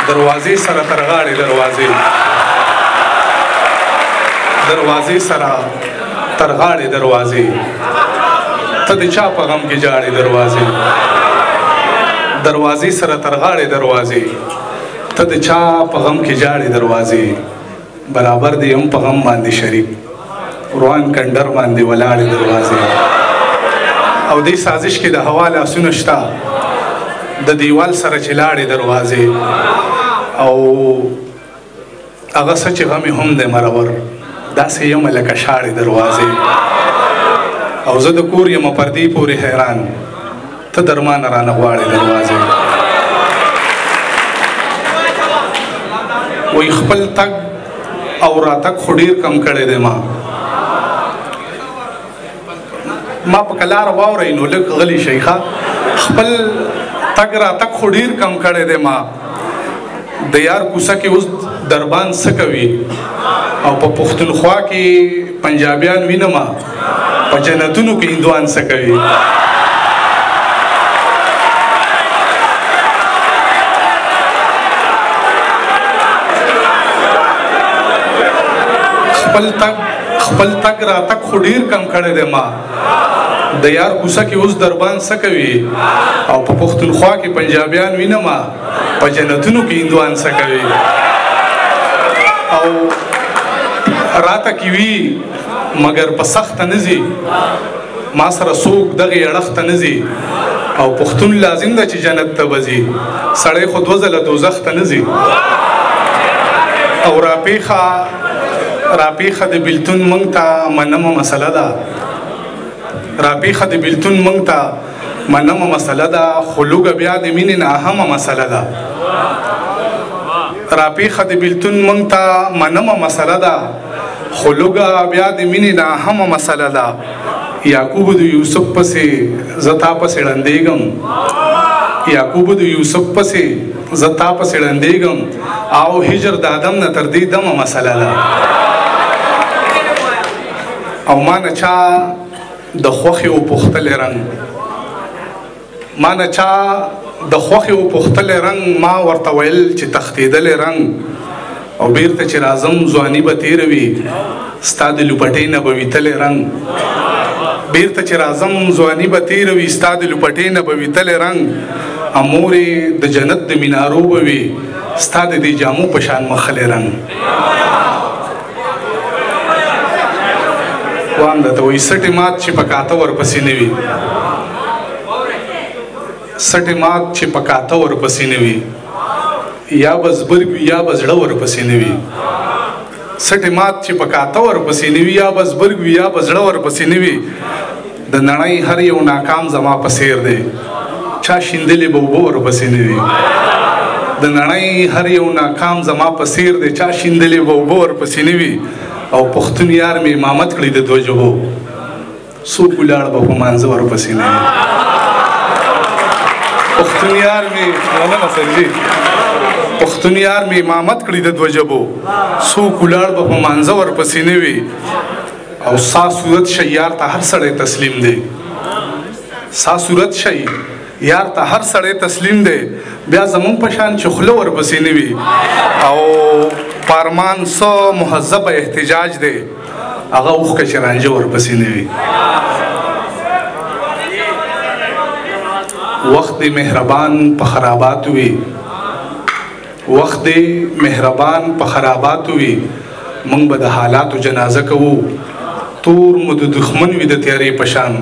دروازې سره تر غاړې دروازې سره تر غاړې دروازې ته د چا په غم کې جاړې دروازې سره تر غاړې دروازې ته د چا په غم کې جاړې دروازې برابر دی هم په غم باندې شریک روان کندر باندې ولاړې دروازې او دې سازش کې د هوا لاسونه شته د دیوال سره چې لاړې دروازې او هغه څه چې غم هم دی مرور داسې یم لکه شاړې دروازې او زه د کور یم پردې پورې حیران ته درمانه رانه غواړې دروازې وایي خپل تګ او راتګ خو ډېر کم کړی دی ما په کلاره واورئ نو لږ غلی شئ خپل تګ راتګ خو ډېر کم کړی دی ما د یار کوڅه کې اوس دربان څه کوي او په پښتونخوا کې پنجابیان وینم په جنتونو کې هندوان څه کوي خپل تګ راتګ خو ډېر کم کړی دی ما د یار کوڅه کې اوس دربان څه کوي او په پښتونخوا کې پنجابیان وینم په جنتونو کې هندوان څه کوي او راته کې وي مګر په سخته نه ځي ما سره څوک دغې اړخته نه ځي او پښتون لازم ده چې جنت ته به ځي سړی خو دوه ځله دوزخ ته نه ځي او راپیخه د بیلتون مونږ ته منمه مسله ده راپیخه د بیلتون مونږ ته منمه مسله ده خو لوږه بیا د مینې نه اهمه مسله ده راپیخه د بیلتون مونږ ته منمه مسله ده خو لوږه بیا د مینې نه اهمه مسله ده یعقوب د یوسف پسې زه تا پسې ړندېږم یعقوب د یوسف پسې زه تا پسې ړندېږم او هجر د آدم نه تر دې دمه مسله ده او ما نه چا د خوښې وپوښتلی رنګ ما ورته ویل چې تښتېدلی رنګ او بیرته چې راځم ځواني به تېروي ستا د لوپټې نه به ویتلی رنګ بیرته چې راځم ځواني به تېروي ستا د لوپټې نه به ویتلی رنګ امورې د جنت د مینارو به وي ستا د دې جامو په شان مخلی رنګ وام درته وایي سټې مات چې په کاته ورپسې نه وي سټې مات چې په کاته ورپسې نه وي یا به زبرګ وي یا به زړه ورپسې نه وي سټې مات چې په کاته ورپسې نه وي یا به زبرګ وي یا به زړه ورپسې نه وي د نړۍ هر یو ناکام زما په څېر دی چا شیندلې به اوبه ورپسې نه وي د نړۍ هر یو ناکام زما په څېر دی چا شیندلې به اوبه ورپسې نه وي او پښتون یار مې امامت کړی د دوه ژبو څوک ولاړ به په مانځه ورپسې نه وي پښتون یار مې امامت کړی د دوه ژبو څوک ولاړ به په مانځه ورپسې نه وي او سا صورت شي یار ته هر سړی تسلیم دی سا صورت شي یار ته هر سړی تسلیم دی بیا زمونږ په شان چې خوله ورپسې نه وي او پارمان سو مهذب احتجاج دی هغه اوښکه چې رانجه ورپسې نه وي وخت دی مهربان په خراباتو وي وخت دی مهربان په خراباتو وي موږ به د حالاتو جنازه کوو تور مو د دښمن وي د تیارې په شان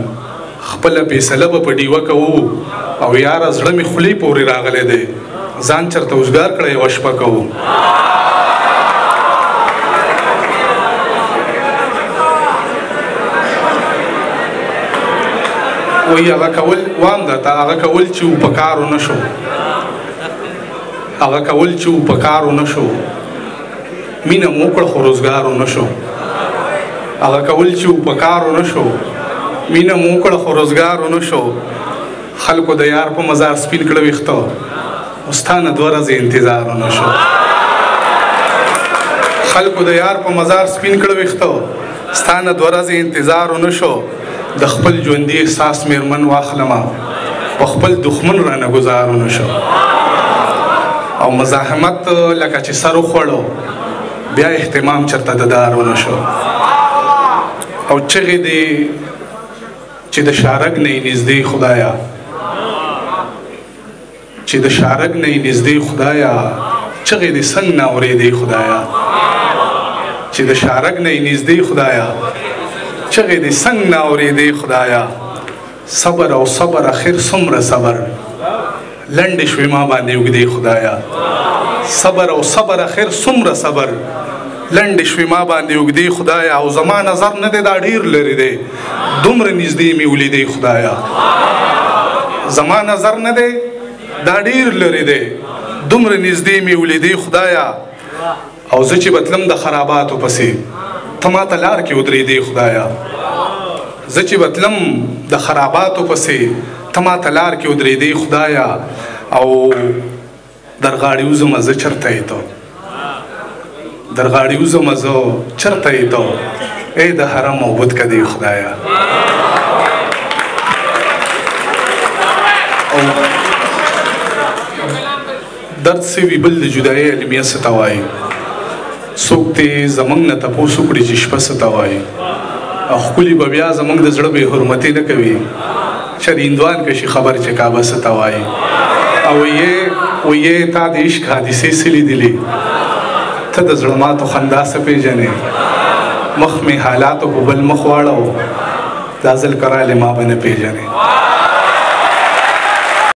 خپله فیصله به په ډیوه کوو او یاره زړه مې خولې پورې راغلی دی ځان چېرته اوزګار کړی یوه شپه کوو وایي هغه کول وام درته هغه کول چې و په کارو نه شو هغه کول چې و په کارو نه شو مینه مو وکړه خو روزګارو نه شو هغه کول چې و په کارو نه شو مینه مو وکړه خو روزګارو نه شو خلکو د یار په مزار سپین کړه ویښته او ستا نه دوه ورځې انتظارو نه شو خلکو د یار په مزار سپین کړه ویښته ستا نه دوه ورځې انتظارو نه شو د خپل ژوندي احساس میرمن واخلمه په خپل دښمن رانه ګزارو نه شو او مزاحمت لکه چې سر وخوړو بیا اهتمام چرته د دار ونه شو او چغې دي چې د شارګ نه یې نږدې خدایا چې د شارګ نه یې نږدې خدایا چغې دې څنګه نه اورېدې خدایا چې د شارګ نه یې نږدې خدایا چغې دې څنګه نه اورېدې خدایا صبر او صبر اخر څومره صبر لنډې شوې ما باندې اوږدې خدایا صبر او صبر اخر څومره صبر لنډې شوې ما باندې اوږدې خدایا او زما نظر نه دی دا ډېر لرې دی دومره نږدې مې ولیدې خدایا زما نظر نه دی دا ډېر لرې دی دومره نږدې مې ولیدې خدایا او زه چې بتلم د خراباتو پسې ته ما ته لار کې ودرېدې خدایا زه چې بتلم د خراباتو پسې ته ما ته لار کې ودرېدې خدایا او درغاړې وځمه زه چېرته یې ته درغاړې وځمه زه چېرته یې ته ای د حرم او بتکدې خدایا درد سوي بل د جدایۍ المیه څه ته وایي څوک دې زموږ نه تپوس وکړي چې شپه څه ته وایي او ښکلي به بیا زموږ د زړه بې حرمتي نه کوي شریندوان کشي خبر چې کعبه څه ته وایي او ویې تا د عشق حادثې څه لیدلې ته د زړه ماتو خندا څه پېژنې مخ مې حالاتو په بل مخ واړو دا ځل کرالې ما به نه پېژنې